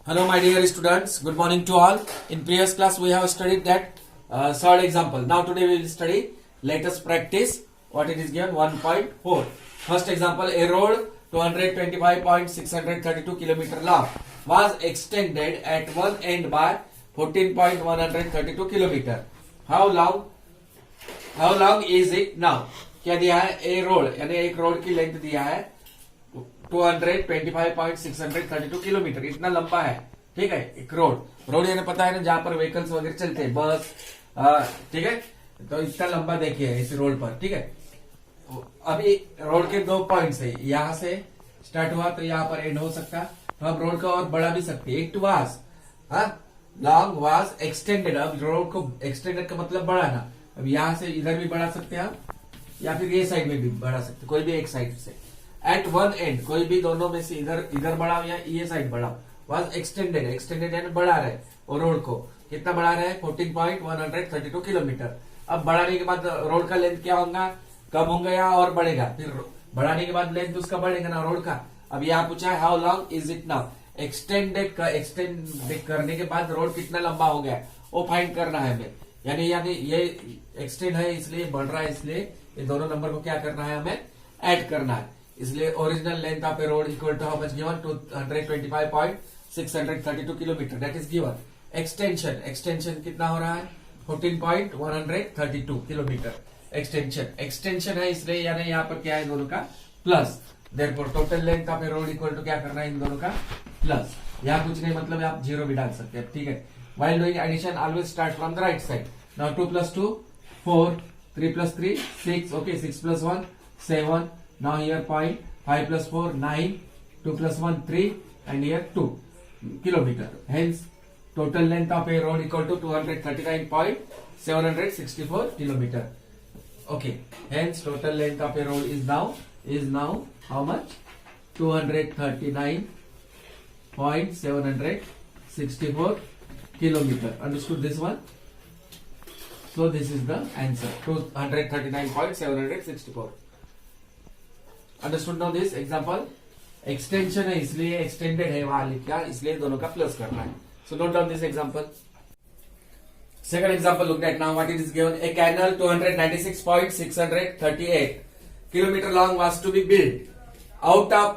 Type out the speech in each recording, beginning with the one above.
Hello, my dear students. Good morning to all. In previous class, we have studied that third example. Now, today we will study. Let us practice what it is given 1.4. First example: a road 225.632 kilometer long was extended at one end by 14.132 kilometer. How long is it now? क्या दिया है? ए road यानी एक road की length दिया है 225.632 kilometre, इतना लंबा है. ठीक है, एक रोड यानी पता है ना, जहां पर व्हीकल्स वगैरह चलते हैं, बस. ठीक है, तो इतना लंबा देखिए इस रोड पर. ठीक है, अभी रोड के दो पॉइंट्स है, यहां से स्टार्ट हुआ तो यहां पर एंड हो सकता, तो हम रोड को और बढ़ा भी सकते हैं. It was long was extended. अब रोड को एक्सटेंडेड का मतलब बढ़ाना. अब यहां से इधर भी बढ़ा सकते हैं हम, या फिर ये साइड में भी बढ़ा सकते, कोई भी एक साइड से. एट वन एंड, कोई भी दोनों में से इधर बढ़ाओ या ये साइड बढ़ाओ. वाज एक्सटेंडेड यानी बढ़ा रहे और रोड को कितना बढ़ा रहे हैं? 14.132 किलोमीटर. अब बढ़ाने के बाद रोड का लेंथ क्या होगा? कम होगा या और बढ़ेगा? फिर बढ़ाने के बाद लेंथ उसका बढ़ेगा ना, रोड का. अब यहाँ पूछा है how long is it now. Extend करने के बाद रोड कितना लंबा हो गया वो फाइंड करना है हमें. यानी ये एक्सटेंड है इसलिए बढ़ रहा है, इसलिए ये दोनों नंबर को क्या करना है? हमें ऐड करना है. इसलिए original length of a road equal to how much given? 225.632 kilometre. That is given. Extension कितना हो रहा है? 14.132 किलोमीटर. एक्सटेंशन है इसलिए यानी यहाँ पर क्या है? दोनों का plus. Therefore total length of a road equal to क्या करना है? इन दोनों का प्लस. यहाँ कुछ नहीं, मतलब आप जीरो भी डाल सकते हैं. ठीक है. While doing addition, always start from the right side. Now 2 plus 2, 4, 3 plus 3, 6. Okay, 6 plus 1, 7. Now here point. 5 plus 4, 9. 2 plus 1, 3. And here 2 kilometer. Hence, total length of a road equal to 239.764 kilometer. Okay. Hence, total length of a road is now how much? 239.764 kilometer. Understood this one? So this is the answer. 239.764. Understood now this example? Extension है इसलिए extended है वहां लिखा, इसलिए दोनों का plus करना है. So note down this example. Second example looked at now. What it is given? A canal 296.638 kilometer long was to be built. Out of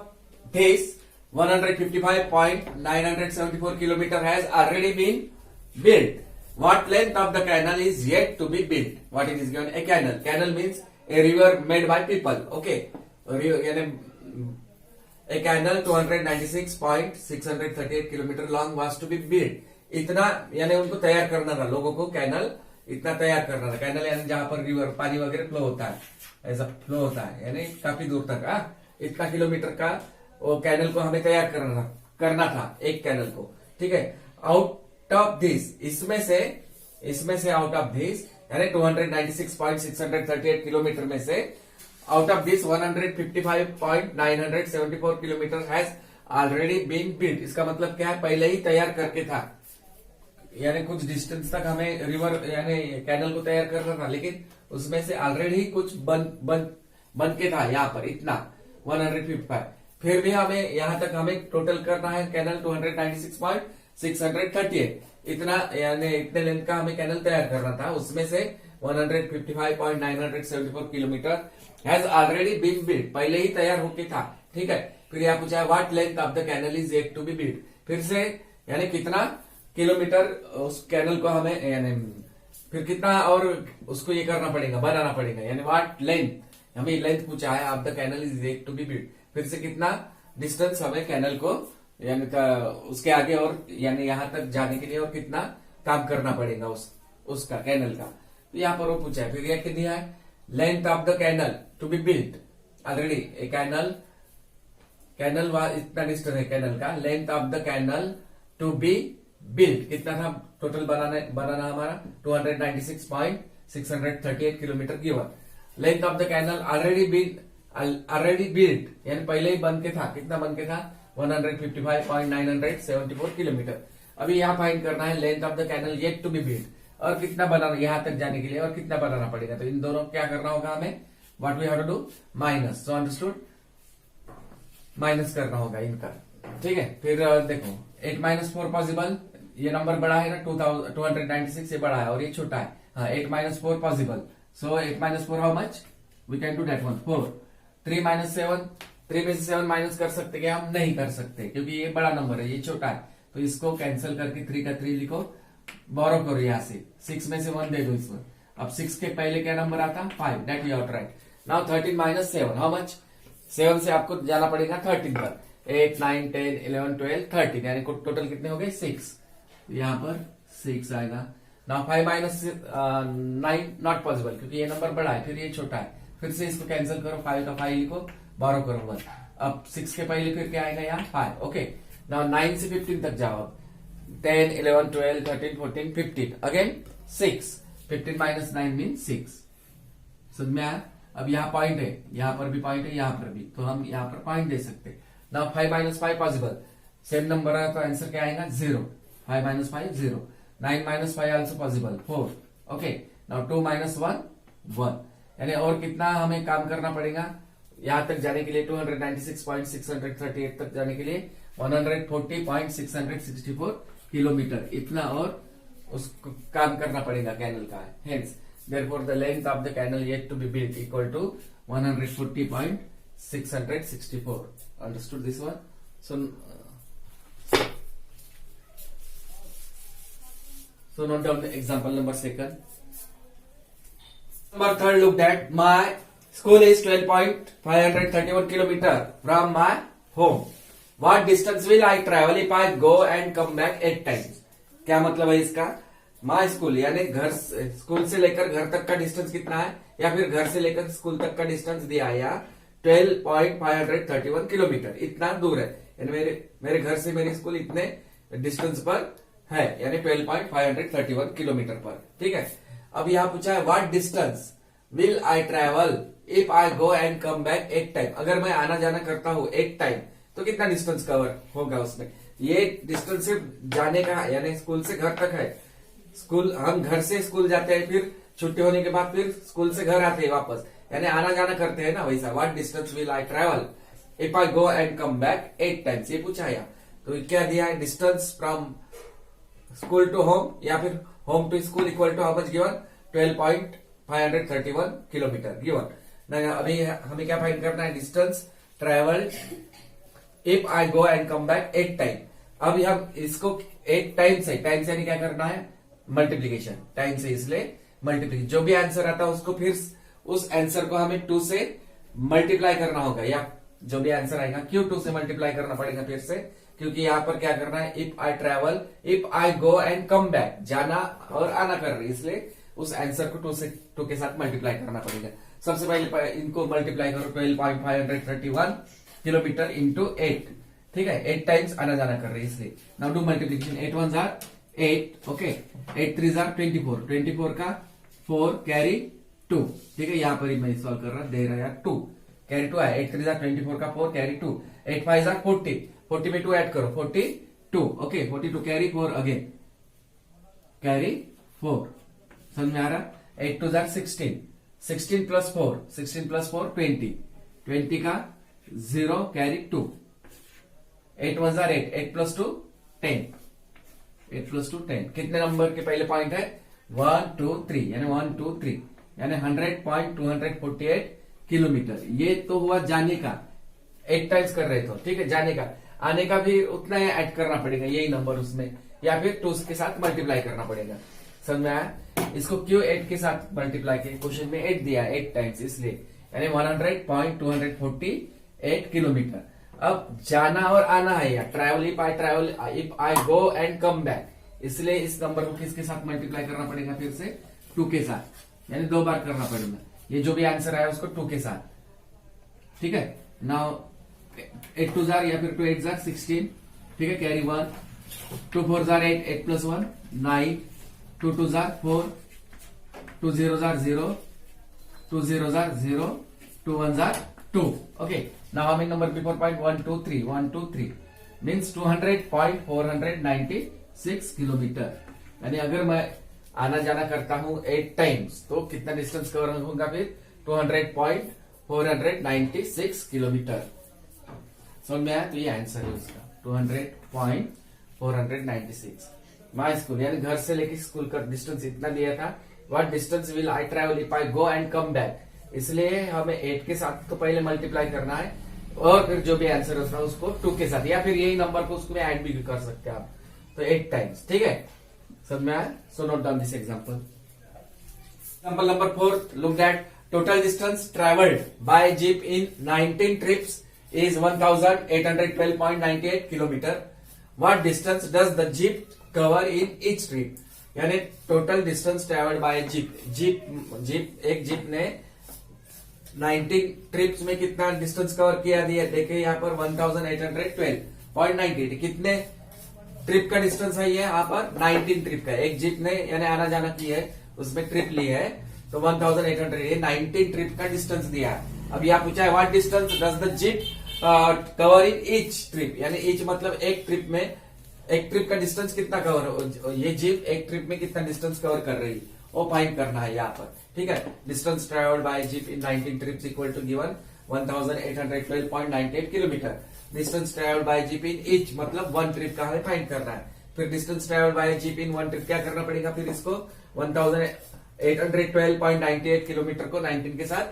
this 155.974 kilometer has already been built. What length of the canal is yet to be built? What it is given? A canal. Canal means a river made by people. Okay. A canal 296.638 kilometer long was to be built. इतना यानी उनको तैयार करना था, लोगों को canal इतना तैयार करना था. कैनल यानी जहां पर रिवर पानी वगैरह फ्लो होता है, ऐसा फ्लो होता है यानी काफी दूर तक. इतना किलोमीटर का वो कैनल को हमें तैयार करना था एक कैनल को. ठीक है. आउट ऑफ दिस, इसमें से आउट ऑफ दिस यानी 296.638 किलोमीटर में से out of this 155.974 kilometre has already been built. इसका मतलब क्या है? पहले ही तैयार करके था, यानी कुछ डिस्टेंस तक हमें रिवर यानी कैनल को तैयार करना था, लेकिन उसमें से ऑलरेडी कुछ बन के था यहाँ पर इतना 155. फिर भी हमें यहां तक हमें टोटल करना है कैनल 296.638 इतना, यानी इतने लेंथ का हमें कैनल तैयार करना था. उसमें से 155.974 kilometre has already been built, पहले ही तैयार होके था. ठीक है. फिर यहाँ पूछा है what length of the canal is yet to be built. फिर से यानी कितना किलोमीटर उस कैनल को हमें यानी फिर कितना और उसको ये करना पड़ेगा, बनाना पड़ेगा. यानी व्हाट लेंथ, हमें लेंथ पूछा है of the canal is yet to be built. फिर से कितना डिस्टेंस हमें कैनल को यानी उसके आगे और यानी यहां तक जाने के लिए और कितना काम करना पड़ेगा उसका कैनल का. तो यहाँ पर वो पूछा है. फिर यह क्या दिया है? Length of the canal to be built. Already a canal इतना डिस्टेंस है कैनल का. Length of the canal to be built कितना था टोटल बनाना हमारा? 296.638 kilometre given. Length of the canal already built यानी पहले ही बन के था. कितना बन के था? 155.974 किलोमीटर. अभी यहाँ फाइंड करना है length of the canal yet to be built, और कितना बनाना यहां तक जाने के लिए और कितना बनाना पड़ेगा. तो इन दोनों क्या करना होगा हमें? What we have to do? Minus. So understood? Minus करना होगा इनका. ठीक है. फिर देखो 8 माइनस 4 पॉसिबल, ये नंबर बड़ा है ना 296, ये बड़ा है और ये छोटा है। हाँ 8 minus 4 possible, so 8 minus 4 how much, we can do that one 4। 3 minus 7, 3 में से 7 माइनस कर सकते क्या हम, नहीं कर सकते क्योंकि ये बड़ा नंबर है, ये छोटा है, तो इसको कैंसिल करके 3 का 3 लिखो, बोरो करो यहाँ से, 6 में से 1 दे दो इसमें। अब 6 के पहले क्या नंबर आता, 5, that we out right. Now 13 minus 7 how much, 7 से आपको जाना पड़ेगा 13 पर, 8 9 10 11 12 13, यानी टोटल कितने हो गए 6, यहाँ पर 6 आएगा। नाउ 5 माइनस 9 नॉट पॉसिबल क्योंकि ये नंबर बड़ा है, फिर ये छोटा है, फिर से इसको कैंसिल करो, 5 का 5 लिखो, बोरो करो 1। अब 6 के पहले फिर क्या आएगा यहाँ 5, ओके। नाउ 9 से 15 तक जाओ, 10 11 12 13 14 15, अगेन 6, 15 माइनस 9 मीन 6, समझ में आया। अब यहाँ पॉइंट है, यहाँ पर भी पॉइंट है, यहाँ पर भी, तो हम यहाँ पर पॉइंट दे सकते। Now 5 minus 5 possible, same number है तो आंसर क्या आएगा 0, 5 minus 5 0, 9 minus 5 also possible 4, okay. Now 2 minus 1 1, यानी और कितना हमें काम करना पड़ेगा यहां तक जाने के लिए, 296.638 तक जाने के लिए 140.664 किलोमीटर, इतना और उसको काम करना पड़ेगा कैनल का। Hence therefore the length of the canal yet to be built equal to 140.664. Understood this one? So note down the example number 2. Number 3 looked at, my school is 12.531 kilometer from my home. What distance will I travel if I go and come back 8 times? क्या मतलब है इसका, my school यानी घर, school से लेकर घर तक का डिस्टेंस कितना है, या फिर घर से लेकर स्कूल तक का डिस्टेंस दिया है, या 12.531 किलोमीटर, इतना दूर है, यानी मेरे घर से मेरी स्कूल इतने डिस्टेंस पर है, यानी 12.531 किलोमीटर पर, ठीक है। अब यहाँ पूछा है what distance will I travel if I go and come back 8 time, अगर मैं आना जाना करता हूँ 8 टाइम तो कितना डिस्टेंस कवर होगा उसमें। ये डिस्टेंस सिर्फ जाने का यानी स्कूल से घर तक है, स्कूल हम घर से स्कूल जाते हैं, फिर छुट्टी होने के बाद फिर स्कूल से घर आते हैं वापस, यानी आना जाना करते हैं ना, वैसा। What distance will I travel if I go and come back 8 times, ये पूछा है। तो क्या दिया है, distance from school to home या फिर home to school equal to how much given, 12.531 kilometre given. अभी हमें क्या फाइंड करना है, distance travel if I go and come back 8 time. अब हम इसको 8 टाइम्स है, टाइम्स यानी क्या करना है, मल्टीप्लीकेशन, टाइम से इसलिए मल्टीप्लीकेशन, जो भी आंसर आता है उसको फिर उस आंसर को हमें 2 से मल्टीप्लाई करना होगा, या जो भी आंसर आएगा क्यों 2 से मल्टीप्लाई करना पड़ेगा फिर से, क्योंकि यहाँ पर क्या करना है, if I travel if I go and come back, जाना और आना कर रही, इसलिए उस आंसर को 2 के साथ मल्टीप्लाई करना पड़ेगा। सबसे पहले इनको मल्टीप्लाई करो, 12.531 किलोमीटर इंटू 8, ठीक है, 8 टाइम्स आना जाना कर रही है इसलिए। Now do multiplication, 8 1 jar 8, okay, 8 3 jar 24, 24 का 4 कैरी 2, ठीक है, यहाँ पर ही मैं सॉल्व कर रहा दे रहा यार 2 कैरी 2 है, 8 3 जार 24 का 4 कैरी 2, 8 5 जार 40, 40 में 2 ऐड करो 42, ओके, 42 कैरी 4 अगेन कैरी 4, समझ में आ रहा। 8 2 जार 16, 16 प्लस 4, 16 प्लस 4 20, 20 का 0 कैरी 2, 8 1 जार 8, 8 प्लस 2 10, 8 प्लस 2 10, कितने नंबर के पहले पॉइंट है 1 2 3, यानी 1 2 3, यानी 100.248 किलोमीटर। ये तो हुआ जाने का, 8 टाइम्स कर रहे थे, ठीक है, जाने का। आने का भी उतना ही ऐड करना पड़ेगा, यही नंबर उसमें, या फिर 2 के साथ मल्टीप्लाई करना पड़ेगा, समझ में आया। इसको क्यों 8 के साथ मल्टीप्लाई किया, क्वेश्चन में 8 दिया, 8 टाइम्स इसलिए, यानी 100.248 किलोमीटर। अब जाना और आना है, या travel if I go and come back, इसलिए इस नंबर को किसके साथ मल्टीप्लाई करना पड़ेगा, फिर से 2 के साथ, यानी 2 बार करना पड़ेगा। ये जो भी आंसर आया उसको 2 के साथ, ठीक है। नाउ 8 2 जार या फिर 2 8 जार 16, ठीक है, carry 1, 2 4 jar 8, 8 plus 1 9, 2 2 jar 4, 2 0 jar 0, 2 0 jar 0, 2 1 jar 2, okay. Now how many number before point, 1 2 3, 1 2 3 means 200.496 kilometre. यानी अगर मैं आना जाना करता हूं 8 टाइम्स तो कितना डिस्टेंस कवर होगा फिर 200.496 किलोमीटर। समझ में आया, तो ये आंसर है उसका 200.496 496। माई स्कूल यानी घर से लेके स्कूल का डिस्टेंस इतना दिया था। What distance will I travel if I go and come back, इसलिए हमें 8 के साथ तो पहले मल्टीप्लाई करना है और फिर जो भी आंसर होता है उसको 2 के साथ, या फिर यही नंबर को उसको ऐड भी कर सकते हैं आप, तो 8 टाइम्स। ठीक है, समझ में आया? So note down this example. Example number 4, look that total distance travelled by jeep in 19 trips is 1812.98 kilometre. What distance does the jeep cover in each trip? यानी total distance travelled by jeep एक jeep ने 19 trips में कितना distance cover किया दिया, देखिए यहाँ पर 1812.98 कितने ट्रिप का डिस्टेंस है, ये यहाँ पर 19 ट्रिप का, एक जीप ने यानी आना जाना की है उसमें ट्रिप ली है, तो 1800 ये 19 ट्रिप का डिस्टेंस दिया है। अब यहाँ पूछा है what distance does the jeep cover in each trip, यानी ईच मतलब एक ट्रिप में, एक ट्रिप का डिस्टेंस कितना कवर, ये जीप एक ट्रिप में कितना डिस्टेंस कवर कर रही है वो फाइंड करना है यहाँ पर। ठीक है, distance travelled by jeep in 19 trips equal to given 1812.98 kilometre. Distance travelled by jeep in each मतलब 1 ट्रिप का हमें फाइंड करना है। फिर distance travelled by jeep in 1 trip क्या करना पड़ेगा, फिर इसको 1812.98 किलोमीटर को 19 के साथ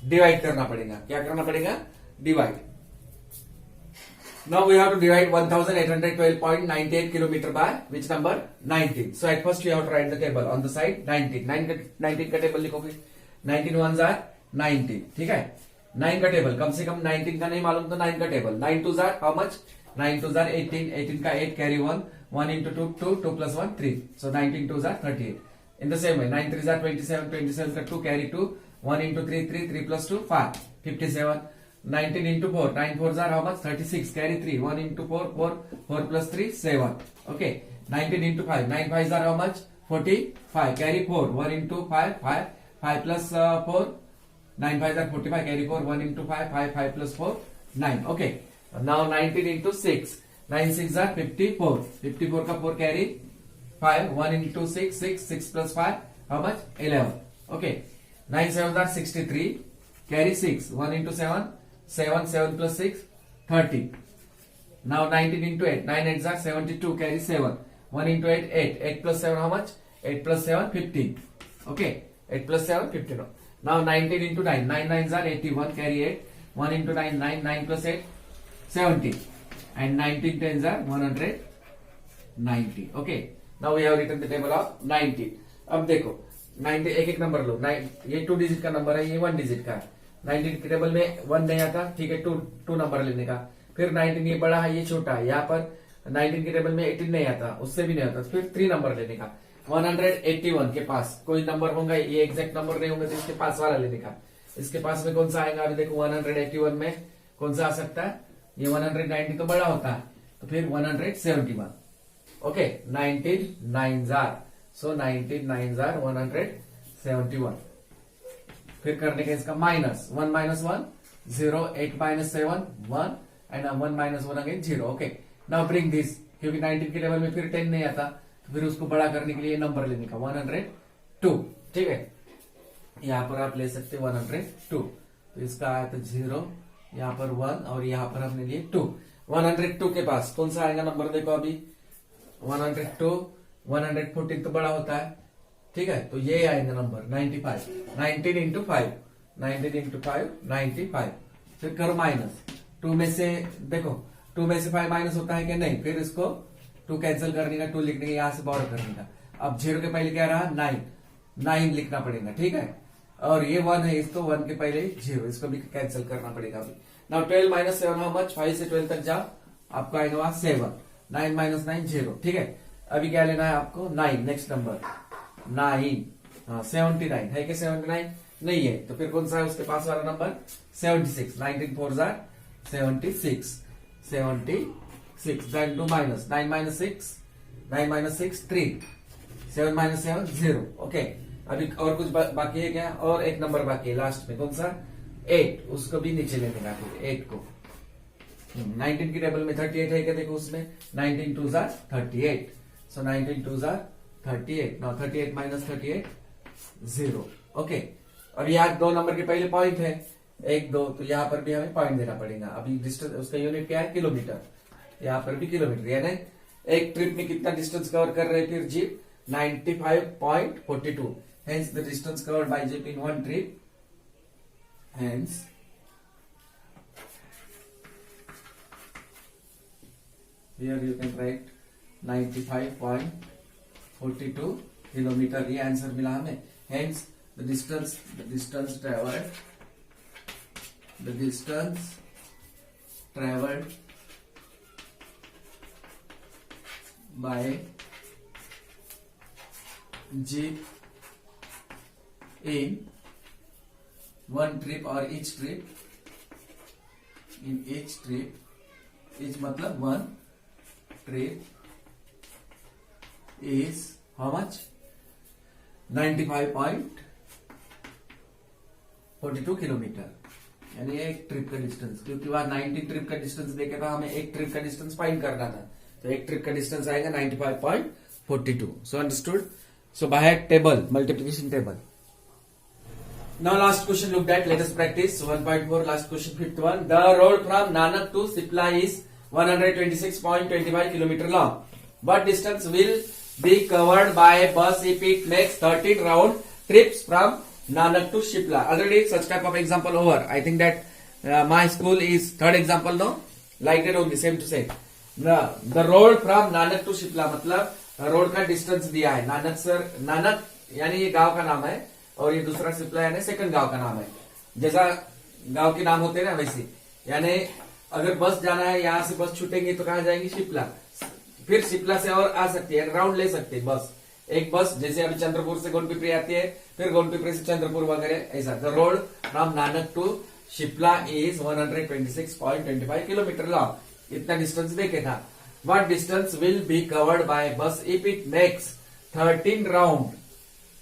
डिवाइड करना पड़ेगा। क्या करना पड़ेगा, divide. Now we have to divide 1812.98 kilometer by which number, 19. So at first you have to write the table on the side 19 का टेबल लिखोगे, 19 ones are 90। ठीक है, 9 का टेबल, कम से कम 19 का नहीं मालूम तो 9 का table, 9 2s are how much, 9 2s are 18, 18 का 8 carry 1 into 2 2, 2 plus 1 3, so 19 2s are 38। In the same way 9 3s are 27, 27 का 2 carry 2, 1 into 3 3, 3 plus 2 5, 57। 19 into 4, 9 4s are how much, 36 carry 3, 1 into 4 4, 4 plus 3 7। Okay, 19 into 5, 9 5s are how much, 45 carry 4, 1 into 5 5, 5 plus 4, 9 5s are 45 carry 4, 1 into 5 5, 5 plus 4 9। Okay, now 19 into 6, 9 6s are 54, 54 का 4 carry 5, 1 into 6 6, 6 plus 5 how much, 11। Okay, 9 7s are 63 carry 6, 1 into 7 7, 7 plus 6 30। Now 19 into 8, 9 8s are 72 carry 7, 1 into 8 8, 8 plus 7 how much, 8 plus 7 15। Okay, 8 plus 7 15। Now 19 into 9, 9 9s are 81 carry 8, 1 into 9 9, 9 plus 8 70, and 19 10s are 190। Okay, now we have written the table of 90। अब देखो 90 एक एक number लो, ये 2 digit का number है, ये 1 digit का है। 19 के टेबल में 1 नहीं आता, ठीक है, 2 नंबर लेने का। फिर 19 ये बड़ा है ये छोटा है, यहाँ पर 19 के टेबल में 18 नहीं आता, उससे भी नहीं आता, फिर 3 नंबर लेने का। 181 के पास कोई नंबर होगा, ये एग्जैक्ट नंबर नहीं होंगे तो इसके पास वाला लेने का। इसके पास में कौन सा आएगा, अभी देखो 181 में कौन सा आ सकता है, ये 190 तो बड़ा होता है, तो फिर 171। Okay, 19 9s are, so 19 9s are 171। फिर करने का इसका minus 1 minus 1 0, 8 minus 7 1, and 1 minus 1 again 0। Okay, now bring this, क्योंकि 19 के लेवल में फिर 10 नहीं आता, तो फिर उसको बड़ा करने के लिए नंबर लेने का 102। ठीक है, यहाँ पर आप ले सकते 102, तो इसका आया तो 0, यहाँ पर 1 और यहाँ पर हमने लिए 2। 102 के पास कौन सा आएगा नंबर, देखो अभी 102 114 तो बड़ा होता है, ठीक है, तो ये आएगा नंबर 95। 19 into 5, 19 into 5 95। फिर करो माइनस, 2 में से देखो 2 में से 5 माइनस होता है कि नहीं, फिर इसको 2 कैंसिल करने का, 2 लिखने का, यहाँ से बॉर्डर करने का। अब 0 के पहले क्या रहा, 9 लिखना पड़ेगा। ठीक है, और ये 1 है, इसको 1 के पहले 0, इसको भी कैंसिल करना पड़ेगा अभी। नाउ 12 minus 7 हाउ मच, 5 से 12 तक जाओ, आपको आएगा वहां 7, 9 minus 9 0। ठीक है, अभी क्या लेना है आपको, 9, नेक्स्ट नंबर 9, 79 है कि 79 नहीं है, तो फिर कौन सा है उसके पास वाला number, 76। 19 4s are 76, 76। then do minus 9 minus 6, 9 minus 6 3, 7 minus 7 0। Okay, अभी और कुछ बाकी है क्या, और एक नंबर बाकी है लास्ट में, कौन सा, 8, उसको भी नीचे लेने का, 8 को। 19 की टेबल में 38 है क्या, देखो उसमें 19 2s are 38, so 19 2s are 38। now 38 minus 38 0। Okay, और यहाँ 2 नंबर के पहले पॉइंट है 1 2, तो यहाँ पर भी हमें पॉइंट देना पड़ेगा। अभी डिस्टेंस उसका यूनिट क्या है, किलोमीटर, यहाँ पर भी किलोमीटर, यानी एक ट्रिप में कितना डिस्टेंस कवर कर रहे हैं फिर jeep 95.42. Hence the distance covered by jeep in one trip. Hence here you can write 95.42 kilometre. ये आंसर मिला हमें. Hence the distance traveled by jeep in one trip or each trip each मतलब one trip is how much 95.42 kilometre. यानी एक trip का distance, क्योंकि वहां 19 trip का डिस्टेंस देखे था हमें, एक ट्रिप का डिस्टेंस फाइंड करना था, तो एक ट्रिप का डिस्टेंस आएगा 95.42. So understood. So by table, multiplication table. Now last question looked at. Let us practice 1.4. Last question, fifth one. The road from Nanak to Sipla is 126.25 kilometer long. What distance will be covered by bus if it makes 13 round trips from Nanak to Shipla? Already such type of example over. I think that my school is third example, no? Like that only, same to same. The road from Nanak to Shipla मतलब road का distance दिया है. नानक यानी ये गांव का नाम है, और ये दूसरा सिप्ला यानी सेकंड गांव का नाम है. जैसा गांव के नाम होते हैं ना वैसे, यानी अगर बस जाना है, यहाँ से बस छूटेंगे तो कहाँ जाएंगे? शिप्ला. फिर शिप्ला से और आ सकती है, राउंड ले सकते हैं बस. एक बस जैसे अभी चंद्रपुर से गोंडपिपरी आती है, फिर गोंडपिपरी से चंद्रपुर वगैरह ऐसा. The road from Nanak to Shipla is 126.25 kilometre long. इतना डिस्टेंस देखे था. What distance will be covered by bus if it makes 13 round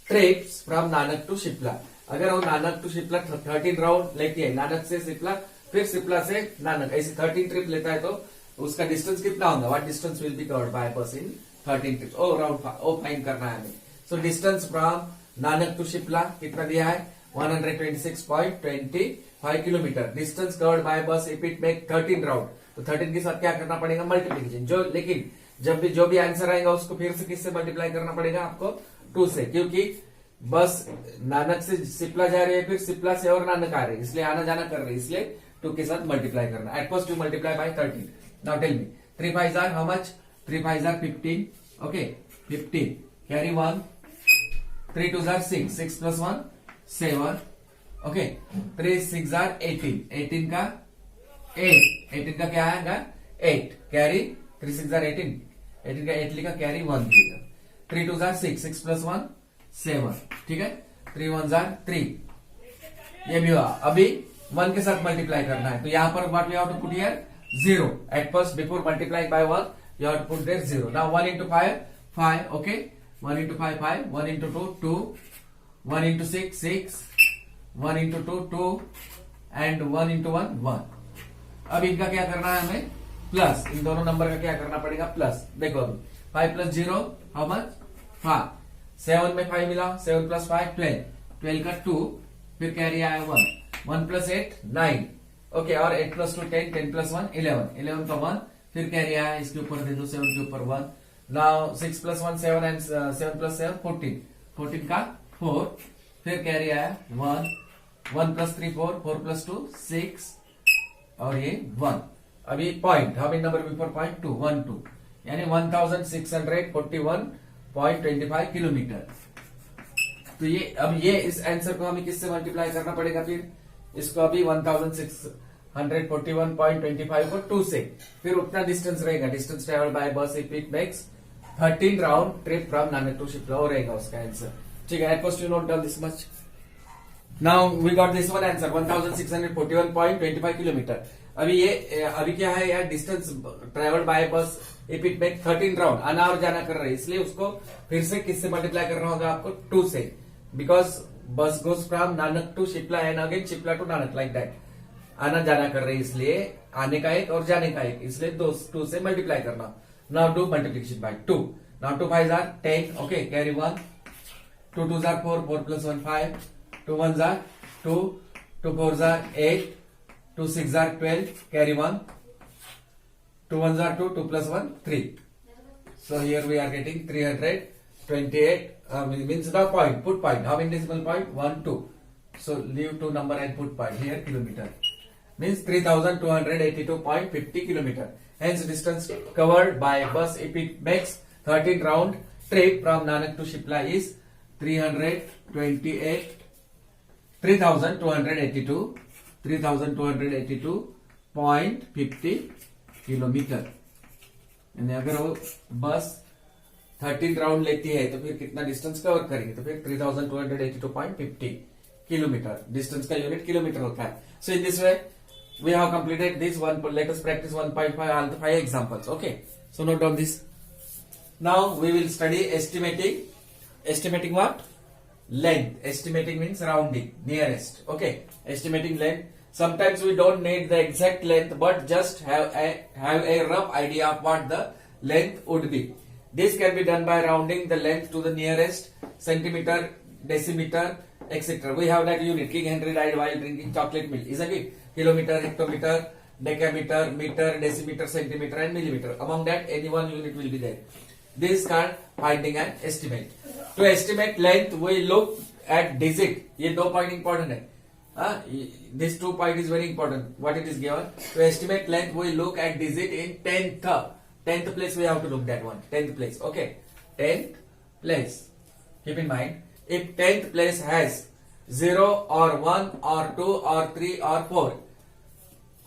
trips from Nanak to Shipla? अगर वो नानक टू शिप्ला 13 राउंड लेती है, नानक से शिप्ला फिर शिप्ला से नानक, ऐसे 13 ट्रिप लेता है, तो उसका डिस्टेंस कितना होगा? What distance will be covered by bus in 13 trips? ओ राउंड फाइंड करना है हमें. So distance from Nanak to Shipla कितना दिया है? 126.25 kilometre. Distance covered by bus if it make 13 round. तो 13 के साथ क्या करना पड़ेगा? मल्टीप्लीकेशन. लेकिन जब भी आंसर आएगा उसको फिर से किससे मल्टीप्लाई करना पड़ेगा आपको? 2 से, क्योंकि बस नानक से सिप्ला जा रही है, फिर सिप्ला से और नानक आ रही है, इसलिए आना जाना कर रही है, इसलिए 2 के साथ मल्टीप्लाई करना. At first you multiply by 13. Now tell me 3 5 are how much? 3 5 are 15. Okay 15 carry 1. 3 2 are 6. 6 plus 1 7. Okay 3 6 are 18. 18 का 18 का क्या आएगा? 8 कैरी 3 6 आर 18. 18 का 8 लिखा, कैरी 1 लिखा. 3 2 आर 6. 6 plus 1 7. ठीक है. 3 1 आर 3. ये भी हुआ. अभी 1 के साथ मल्टीप्लाई करना है, तो यहां पर what we have to put here? 0. At first before multiplying by 1 you have to put there 0. Now 1 into 5 5. Okay 1 into 5 5. 1 into 2 2. 1 into 6 6. 1 into 2 2 and 1 into 1 1. अब इनका क्या करना है हमें? प्लस. इन दोनों नंबर का क्या करना पड़ेगा? प्लस. देखो अभी 5 plus 0 हाउ मच? 5. 7 में 5 मिला, 7 plus 5 12. 12 का 2, फिर कैरी आया 1. 1 plus 8 9. ओके और 8 plus 2 10. 10 plus 1 11. 11 का 1, फिर कैरी आया इसके ऊपर दे दो, 7 के ऊपर 1. Now 6 plus 1 7 and 7 plus 7 14. 14 का 4, फिर कैरी आया 1. 1 plus 3 4. 4 plus 2 6 और ये 1. अभी point, how many number before point? 2 1 2. यानी 1641.25 किलोमीटर. तो ये अब ये इस आंसर को हमें किससे मल्टीप्लाई करना पड़ेगा? फिर इसको अभी 1641.25 को 2 से, फिर उतना डिस्टेंस रहेगा. Distance travel by bus if it makes 13 round trip from Nanak to Shipla हो रहेगा उसका आंसर. ठीक है. At first you note down this much. Now we got this one answer 1641.25 kilometre. अभी क्या है यार? Distance travel by bus if it make 13 round, आना और जाना कर रहे हैं, इसलिए उसको फिर से किससे मल्टीप्लाई करना होगा आपको? 2 से, because bus goes from Nanak to Shipla and again Shipla to Nanak, like that. आना जाना कर रहे हैं, इसलिए आने का एक और जाने का एक, इसलिए 2 से मल्टीप्लाई करना. Now do multiplication by 2. Now 2 5 are 10. Okay carry 1. 2 2 are 4. 4 plus 1 5. 2 1 are 2. 2 4 are 8. 2 6 are 12. Carry 1. 2 1 are 2. 2 plus 1 3. So here we are getting 328 means the point. Put point. How many decimal point? 1, 2. So leave 2 number and put point here kilometer. Means 3282.50 kilometer. Hence distance covered by bus if it makes 13 round trip from Nanak to Shimla is 3282.50 kilometre. यानी अगर वो बस 13 round लेती है तो फिर कितना distance cover करेंगे? तो फिर 3282.50 किलोमीटर। डिस्टेंस का यूनिट किलोमीटर होता है। So in this way we have completed this one. Let us practice 1.5 all the 5 examples. Okay, so note down this. Now we will study estimating what? Length. Estimating means rounding, nearest. Okay, estimating length. Sometimes we don't need the exact length but just have a rough idea of what the length would be. This can be done by rounding the length to the nearest centimeter, decimeter, etc. We have that unit. King Henry died while drinking chocolate milk, isn't it? Kilometer, hectometer, decameter, meter, decimeter, centimeter and millimeter. Among that any one unit will be there. This is called finding an estimate. To estimate length we look at digit. ये 2 point important है. This 2 point is very important. What it is given? To estimate length we look at digit in 10th place. We have to look that one. 10th place. Okay. 10th place. Keep in mind if 10th place has 0 or 1 or 2 or 3 or 4,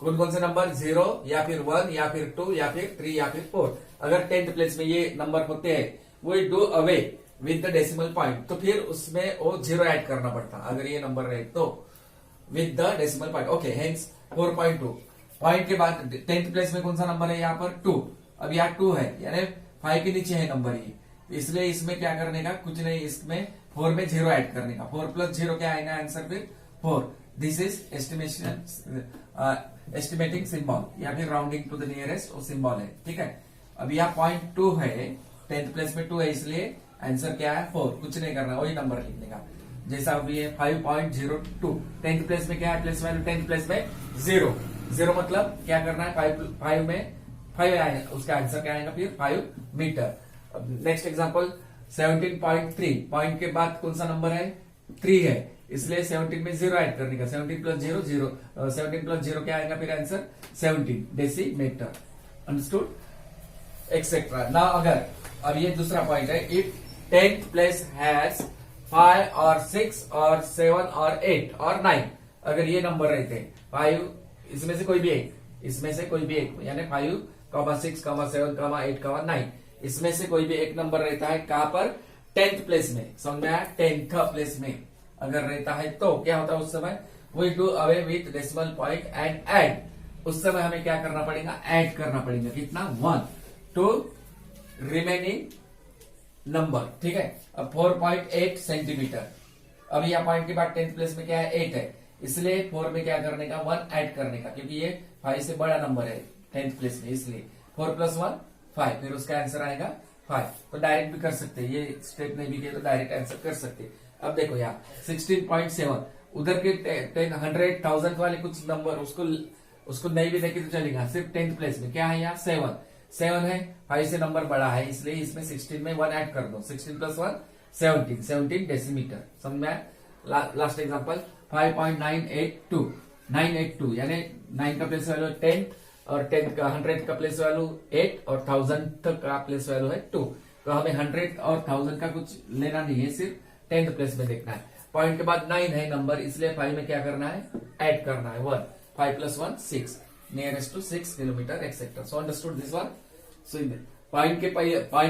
कौन कौन से number 0 या फिर 1 या फिर 2 या फिर 3 या फिर 4, अगर 10th प्लेस में ये नंबर होते हैं we do away with the decimal point. तो फिर उसमें वो 0 ऐड करना पड़ता अगर ये नंबर रहे तो with the decimal point. Okay, hence 4.2 point के बाद 10th प्लेस में कौन सा नंबर है? यहाँ पर 2. अब यहाँ 2 है यानी 5 के नीचे है नंबर ये, इसलिए इसमें क्या करने का? कुछ नहीं, इसमें 4 में 0 ऐड करने का। 4 प्लस 0 क्या आएगा आंसर? फिर 4. दिस इज एस्टिमेटिंग सिंबल या फिर राउंडिंग टू द नियरेस्ट वो सिंबल है। ठीक है, अब यहाँ 0.2 है, 10th प्लेस में 2 है, इसलिए आंसर क्या है? 4. कुछ नहीं करना, वही नंबर लिखने का जैसा अभी है 5.02। 10th प्लेस में क्या है? प्लेस वैल्यू 10th प्लेस में 0 मतलब क्या करना है? 5 में 5 आएगा, उसका आंसर क्या आएगा? फिर 5 मीटर। नेक्स्ट एग्जांपल 17.3 पॉइंट के बाद कौन सा नंबर है? 3 है, इसलिए 17 में 0 ऐड करने का। 17 प्लस 0 0, 17 प्लस 0 क्या आएगा? फिर आंसर 17 डेसीमीटर। Understood etcetera. ना अगर अब ये दूसरा पॉइंट है, इफ 10th प्लेस हैज 5 और 6 और 7 और 8 और 9, अगर ये नंबर रहते 5 इसमें से कोई भी एक, इसमें से कोई भी एक यानी 5, 6, 7, 8, 9 इसमें से कोई भी एक नंबर रहता है कहां पर? 10th प्लेस में। समझ में आया? 10th प्लेस में अगर रहता है तो क्या होता है उस समय? We do away with decimal point and add. उस समय हमें क्या करना पड़ेगा? ऐड करना पड़ेगा। कितना? 1 टू रिमेनिंग नंबर। ठीक है, अब 4.8 सेंटीमीटर। अब यह पॉइंट के बाद 10th प्लेस में क्या है? 8 है, इसलिए 4 में क्या करने का? 1 ऐड करने का, क्योंकि ये 5 से बड़ा नंबर है 10th प्लेस में, इसलिए 4 प्लस 1 5, फिर उसका आंसर आएगा 5। तो डायरेक्ट भी कर सकते हैं, ये स्टेप नहीं भी किया तो डायरेक्ट आंसर कर सकते हैं। अब देखो यहाँ 16.7, उधर के 100,000 वाले कुछ नंबर उसको नहीं भी देखे तो चलेगा। सिर्फ 10th प्लेस में क्या है? यहाँ 7 है, 5 से नंबर बड़ा है, इसलिए इसमें 16 में 1 ऐड कर दो। 16 प्लस 1 17 डेसीमीटर। समझ में आया? लास्ट एग्जाम्पल 5.982 यानी 9 का प्लेस वैल्यू 10 और 10 का 100 का प्लेस वैल्यू 8 और 1000 का प्लेस वैल्यू है 2। तो हमें 100 और 1000 का कुछ लेना नहीं है, सिर्फ 10th प्लेस में देखना है। पॉइंट के बाद 9 है नंबर, इसलिए 5 में क्या करना है? ऐड करना है 1। 5 plus 1 6 nearest to 6 kilometre etcetera. So understood this one. So point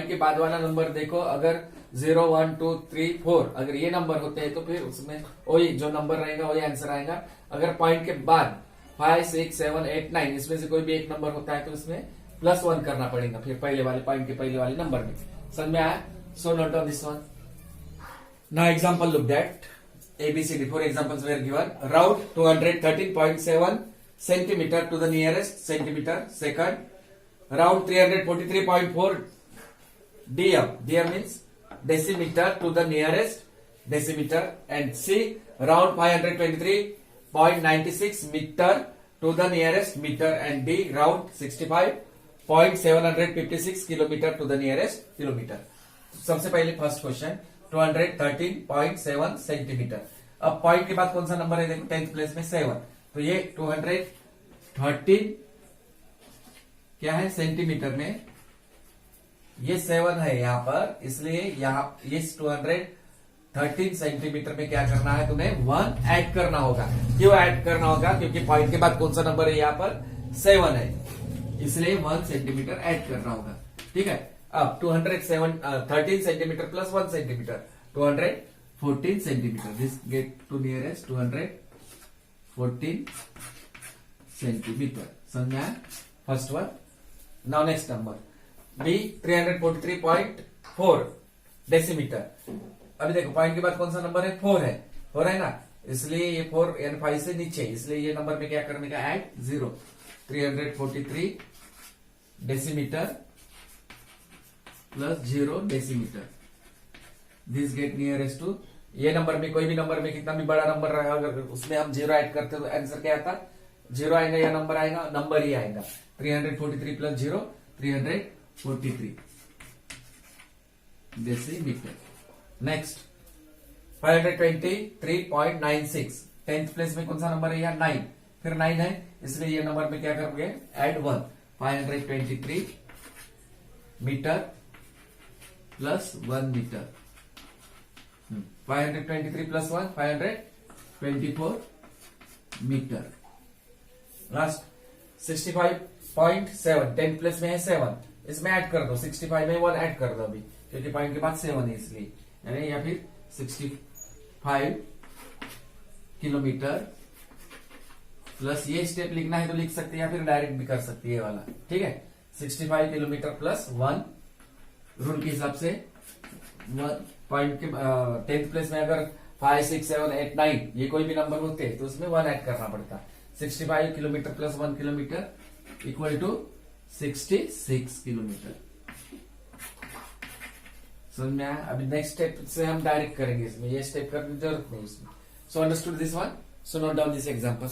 के बाद वाला नंबर देखो, अगर 0, 1, 2, 3, 4 अगर ये नंबर होते हैं तो फिर उसमें वही जो नंबर रहेगा वही आंसर आएगा। अगर पॉइंट के बाद 5, 6, 7, 8, 9 इसमें से कोई भी एक नंबर होता है तो इसमें +1 करना पड़ेगा फिर पहले वाले पॉइंट के पहले वाले नंबर में। समझ में आया? So note down this one. Now example look that ABCD 4 examples were given. Route 213.7 centimeter to the nearest centimeter second. Route 343.4 dm. Dm means decimeter to the nearest decimeter. And C route 523.96 meter to the nearest meter. And D route 65 0.756 kilometre to the nearest kilometre. सबसे पहले first question 213.7 centimetre. अब point के बाद कौन सा number है, देखो 10th place में 7, तो ये 213 क्या है सेंटीमीटर में, ये 7 है यहां पर, इसलिए यहां इस 213 सेंटीमीटर में क्या करना है, तुम्हें 1 ऐड करना होगा। क्यों ऐड करना होगा, क्योंकि पॉइंट के बाद कौन सा नंबर है, यहां पर 7 है, इसलिए 1 सेंटीमीटर ऐड करना होगा। ठीक है, अब 213 centimetre plus 1 centimetre 214 centimetre. This get to nearest 214 centimetre. समझ में आया first one. Now next number B 343.4 decimetre. अभी देखो पॉइंट के बाद कौन सा नंबर है, 4 है, 4 है ना, इसलिए ये 4 यानी 5 से नीचे, इसलिए ये नंबर में क्या करने का, add 0। 343 decimetre plus 0 decimetre. This get nearest to, ये नंबर में कोई भी नंबर में कितना भी बड़ा नंबर रहा, अगर उसमें हम 0 ऐड करते तो आंसर क्या आता, 0 आएगा या नंबर आएगा, नंबर ही आएगा। 343 plus 0 343 decimetre. Next 523.96, 10th place में कौन सा नंबर है, यहाँ 9, फिर 9 है, इसलिए ये नंबर में क्या करोगे, add 1। 523 metre plus 1 metre. 523 plus 1 524 metre. Last 65.7, 10th place में है 7, इसमें ऐड कर दो, 65 में 1 ऐड कर दो अभी, क्योंकि पॉइंट के बाद 7 है इसलिए, यानी या फिर 65 किलोमीटर प्लस, ये स्टेप लिखना है तो लिख सकते हैं या फिर डायरेक्ट भी कर सकती है वाला। ठीक है, 65 किलोमीटर प्लस 1, रूल के हिसाब से 1 पॉइंट के 10th प्लेस में अगर 5, 6, 7, 8, 9 ये कोई भी नंबर होते तो उसमें 1 ऐड करना पड़ता। 65 kilometre plus 1 kilometre equal to 66 kilometre. समझ में आया। अभी नेक्स्ट स्टेप से हम डायरेक्ट करेंगे, इसमें ये स्टेप करने की जरूरत नहीं इसमें। So understood this one, so note down this example.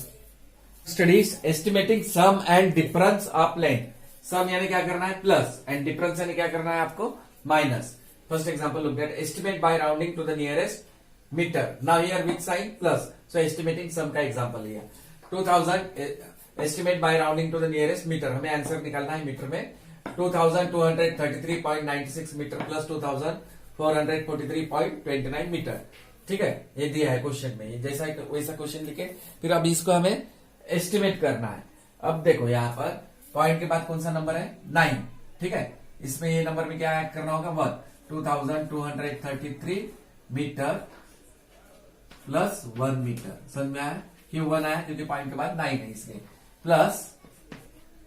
Studies estimating sum and difference of length. Sum यानी क्या करना है, प्लस, एंड डिफरेंस यानी क्या करना है आपको, minus. First example look at, estimate by rounding to the nearest metre. Now here with sign plus, so estimating sum का एग्जांपल लिया। 2000 estimate by rounding to the nearest metre, हमें answer निकालना है मीटर में। 2233.96 मीटर प्लस 2443.29 मीटर। ठीक है, ये दिया है क्वेश्चन में, जैसा वैसा क्वेश्चन लिखे, फिर अब इसको हमें एस्टिमेट करना है। अब देखो यहाँ पर पॉइंट के बाद कौन सा नंबर है, 9। ठीक है, इसमें ये नंबर में क्या ऐड करना होगा, 1। 2233 मीटर प्लस 1 मीटर। समझ में आया, क्यों 1 आया, क्योंकि पॉइंट के बाद 9 है इसलिए, प्लस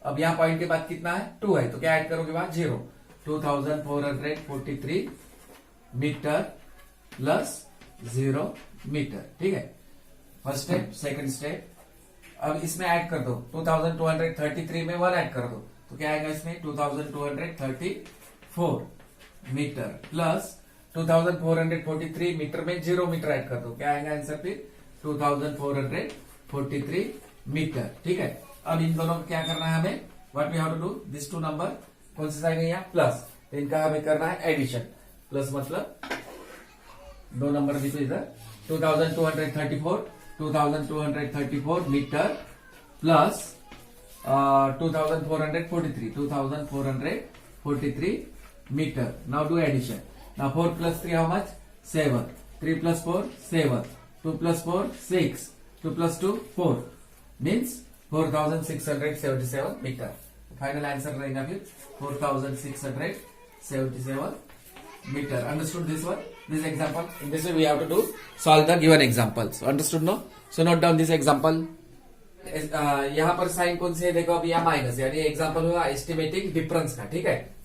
अब यहाँ पॉइंट के बाद कितना है, 2 है, तो क्या ऐड करोगे बाद, 0। 2443 मीटर प्लस 0 मीटर। ठीक है, फर्स्ट स्टेप। सेकंड स्टेप, अब इसमें ऐड कर दो, 2233 में 1 ऐड कर दो, तो क्या आएगा इसमें, 2234 मीटर प्लस 2443 मीटर में 0 मीटर ऐड कर दो, क्या आएगा आंसर फिर 2443 मीटर। ठीक है, अब इन दोनों को क्या करना है हमें, what we have to do, this 2 number कौन से आएंगे यहाँ, प्लस, तो इनका हमें करना है एडिशन। प्लस मतलब 2 नंबर देखो इधर, 2234 metre plus 2443 metre. Now do addition. Now 4 plus 3 how much, 7, 3 plus 4 7, 2 plus 4 6, 2 plus 2 4 means 4677 metre. Final answer रहेगा फिर 4677 metre. Understood this one, this example? In this way we have to do solve the given examples. Understood no? So note down this example. यहाँ पर sign कौन से है देखो, अभी यहाँ माइनस, यानी एग्जाम्पल हुआ एस्टिमेटिंग डिफरेंस का। ठीक है,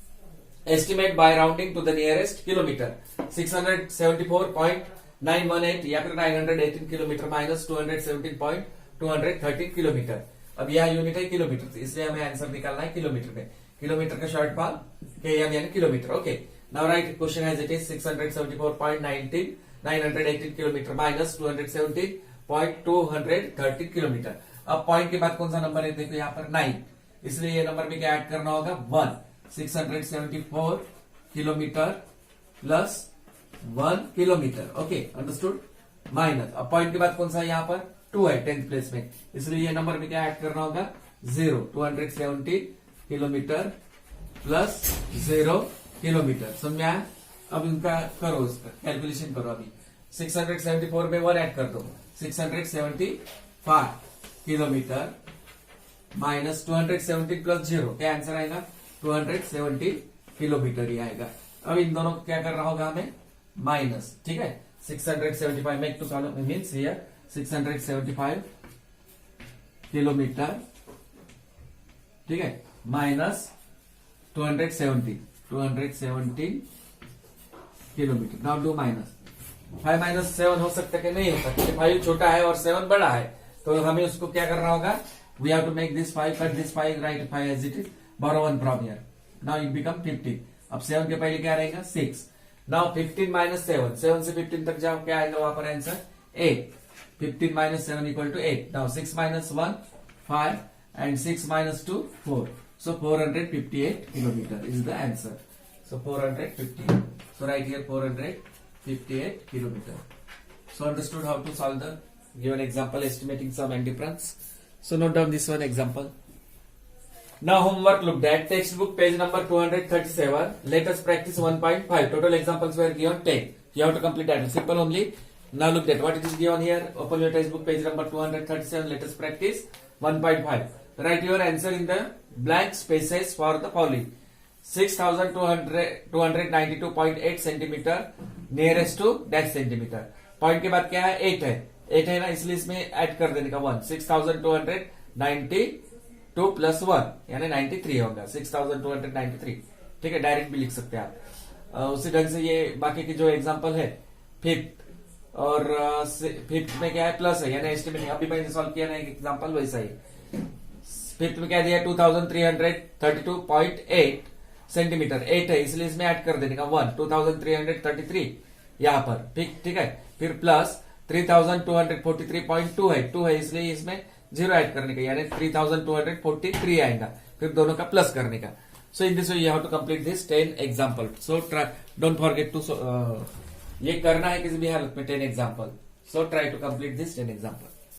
estimate by rounding to the nearest kilometre. 674.918 या फिर 918 किलोमीटर माइनस 217.213 किलोमीटर। अब यहाँ यूनिट है किलोमीटर, इसलिए हमें आंसर निकालना है किलोमीटर में। किलोमीटर का शॉर्ट फॉर्म KM यानी kilometre. Okay, now write question as it is, 674.918 kilometre minus 217.213 kilometre. अब पॉइंट के बाद कौन सा नंबर है देखो यहाँ पर 9, इसलिए ये नंबर में क्या ऐड करना होगा 1 674 kilometre plus 1 kilometre. Okay understood. Minus अब पॉइंट के बाद कौन सा है यहाँ पर 2 है 10th प्लेस में, इसलिए ये नंबर में क्या ऐड करना होगा 0 270 किलोमीटर प्लस 0 किलोमीटर। समझ में आया। अब इनका करो, इसका कैलकुलेशन करो। अभी 674 में 1 ऐड कर दो 675 किलोमीटर माइनस 270 प्लस 0 क्या आंसर आएगा 270 किलोमीटर ही आएगा। अब इन दोनों को क्या करना होगा हमें माइनस। ठीक है 675 में to column means here 675 kilometre, ठीक है, minus 270 kilometre. Now do minus 5 minus 7 हो सकता है कि नहीं होता, क्योंकि 5 छोटा है और 7 बड़ा है, तो हमें उसको क्या करना होगा we have to make this 5 cut this 5 right 5 as it is borrow 1 from here. Now it become 15। अब 7 के पहले क्या रहेगा 6। नाउ 15 माइनस 7 7 से 15 तक जाओ क्या आएगा वहां पर answer 8। 15 minus 7 equal to 8। Now 6 minus 1 5 and 6 minus 2 4, so 458 kilometer is the answer. So 450, so right here 458 kilometer. So understood how to solve the given example estimating sum and difference. So note down this one example. Now homework looked at textbook page number 237. Let us practice 1.5. Total examples were given 10. You have to complete that. Simple only. Now look at what it is given here. Open your textbook page number 237. Let us practice 1.5. Write your answer in the blank spaces for the following. 6292.8 centimetre nearest to dash centimetre. Point के बाद क्या है 8 है, 8 है ना, इसलिए इसमें add कर देने का 1 6292 प्लस 1 यानी 93 होगा 6293। ठीक है डायरेक्ट भी लिख सकते हैं आप। उसी ढंग से ये बाकी की जो एग्जांपल है फिफ्थ और फिफ्थ में क्या है प्लस है यानी एस्टिमेटिंग, अभी मैंने सॉल्व किया ना एक एग्जांपल वैसा ही। फिफ्थ में क्या दिया 2332.8 सेंटीमीटर 8 है इसलिए इसमें ऐड कर देने का 1 2333 यहाँ पर। ठीक है फिर प्लस 3243.2 है 2 है इसलिए इसमें 0 ऐड करने का यानी 3243 आएगा, फिर दोनों का प्लस करने का। So in this way you have to complete this 10 example. So don't forget to ये करना है किसी भी हालत में 10 example. So try to complete this 10 example.